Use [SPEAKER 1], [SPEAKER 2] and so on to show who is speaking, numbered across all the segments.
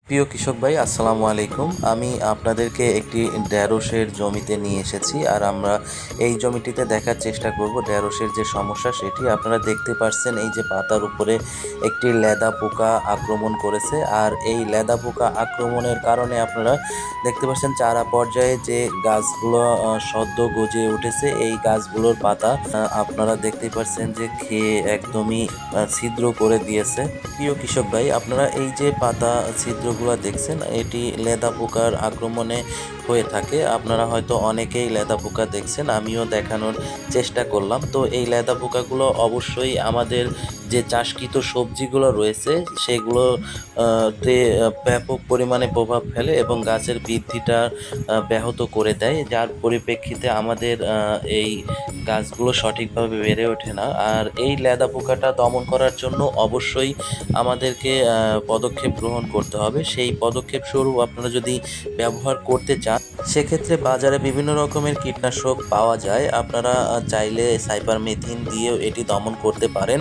[SPEAKER 1] প্রিয় কৃষক ভাই আসসালামু আলাইকুম। আমি আপনাদেরকে একটি ঢেঁড়সের জমিতে নিয়ে এসেছি, আর আমরা এই জমিটিতে দেখার চেষ্টা করব ঢেঁড়সের যে সমস্যা সেটি। আপনারা দেখতে পাচ্ছেন এই যে পাতার উপরে একটি লেদা পোকা আক্রমণ করেছে, আর এই লেদা পোকা আক্রমণের কারণে আপনারা দেখতে পাচ্ছেন চারা পর্যায়ে যে গাছগুলো সদ্য গজে উঠেছে, এই গাছগুলোর পাতা আপনারা দেখতে পাচ্ছেন যে খেয়ে একদমই ছিদ্র করে দিয়েছে। প্রিয় কৃষক ভাই, আপনারা এই যে পাতা ছিদ্রগুলো দেখছেন, এটি লেদা পোকার আক্রমণে হয়ে থাকে। আপনারা হয়তো অনেকেই লেদা পোকা দেখছেন, আমিও দেখানোর চেষ্টা করলাম। তো এই লেদা পোকাগুলো অবশ্যই আমাদের যে চাষকৃত সবজিগুলো রয়েছে সেগুলো তে ব্যাপক পরিমাণে প্রভাব ফেলে এবং গাছের বৃদ্ধিটা ব্যাহত করে দেয়, যার পরিপ্রেক্ষিতে আমাদের এই গাছগুলো সঠিকভাবে বেড়ে ওঠে না। আর এই লেদা পোকাটা দমন করার জন্য অবশ্যই আমাদেরকে পদক্ষেপ গ্রহণ করতে হবে। সেই পদক্ষেপ স্বরূপ আপনারা যদি ব্যবহার করতে চান, সেক্ষেত্রে বাজারে বিভিন্ন রকমের কীটনাশক পাওয়া যায়। আপনারা চাইলে সাইপারমেথিন দিয়েও এটি দমন করতে পারেন,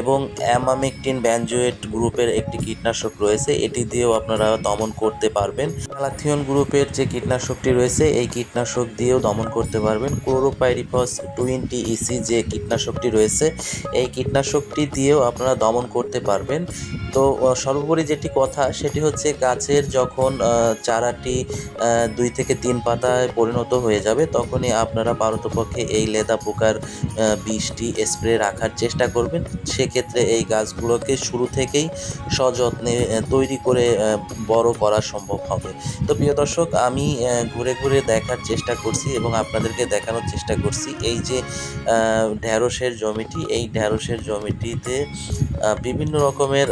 [SPEAKER 1] এবং অ্যামামেকটিন ব্যানজোয়েট গ্রুপের একটি কীটনাশক রয়েছে, এটি দিয়েও আপনারা দমন করতে পারবেন। গ্যালাথিয়ন গ্রুপের যে কীটনাশকটি রয়েছে এই কীটনাশক দিয়েও দমন করতে পারবেন। ক্লোরোপাইরিফস 20 ইসি যে কীটনাশকটি রয়েছে এই কীটনাশকটি দিয়েও আপনারা দমন করতে পারবেন। তো সর্বোপরি যেটি কথা সেটি হচ্ছে, গাছের যখন চারাটি 2 থেকে 3 পাতায় পরিণত হয়ে যাবে তখনই আপনারা পারতপক্ষে এই লেদা পোকার বিষটি স্প্রে রাখার চেষ্টা করবেন। সেক্ষেত্রে এই গাছগুলোকে শুরু থেকেই সযত্নে তৈরি করে বড় করা সম্ভব হবে। তো প্রিয় দর্শক, আমি ঘুরে ঘুরে দেখার চেষ্টা করছি এবং আপনাদেরকে দেখানোর চেষ্টা করছি এই যে ঢেঁড়সের জমিটি, এই ঢেঁড়সের জমিটিতে বিভিন্ন রকমের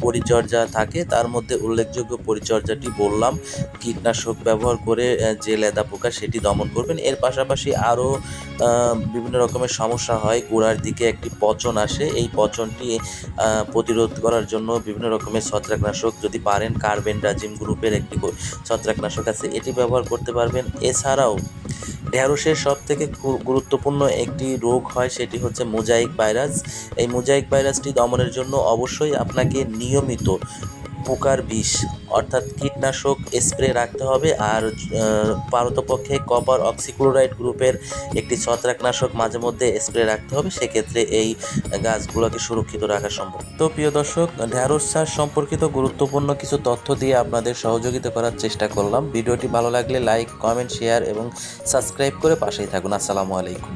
[SPEAKER 1] পরিচর্যা থাকে। তার মধ্যে উল্লেখযোগ্য পরিচর্যাটি বললাম, কীটনাশক ব্যবহার করে যে লেদা পোকা সেটি দমন করবেন। এর পাশাপাশি আরও বিভিন্ন রকমের সমস্যা হয়, গোড়ার দিকে একটি পচন আসে। এই পচনটি প্রতিরোধ করার জন্য বিভিন্ন রকমের ছত্রাকনাশক, যদি পারেন কার্বেন্ডাজিম গ্রুপের একটি ছত্রাকনাশক আছে, এটি ব্যবহার করতে পারবেন। এছাড়াও ঢেঁড়সের সবথেকে গুরুত্বপূর্ণ একটি রোগ হয়, সেটি হচ্ছে মোজাইক ভাইরাস। এই মোজাইক ভাইরাসটি দমনের জন্য অবশ্যই আপনাকে নিয়মিত পোকার বিষ অর্থাৎ কীটনাশক স্প্রে রাখতে হবে, আর পারতপক্ষে কপার অক্সিক্লোরাইড গ্রুপের একটি ছত্রাকনাশক মাঝে মধ্যে স্প্রে রাখতে হবে। সেক্ষেত্রে এই গাছগুলোকে সুরক্ষিত রাখা সম্ভব। তো প্রিয় দর্শক, ঢেঁড়স চাষ সম্পর্কিত গুরুত্বপূর্ণ কিছু তথ্য দিয়ে আপনাদের সহযোগিতা করার চেষ্টা করলাম। ভিডিওটি ভালো লাগলে লাইক, কমেন্ট, শেয়ার এবং সাবস্ক্রাইব করে পাশেই থাকুন। আসসালামু আলাইকুম।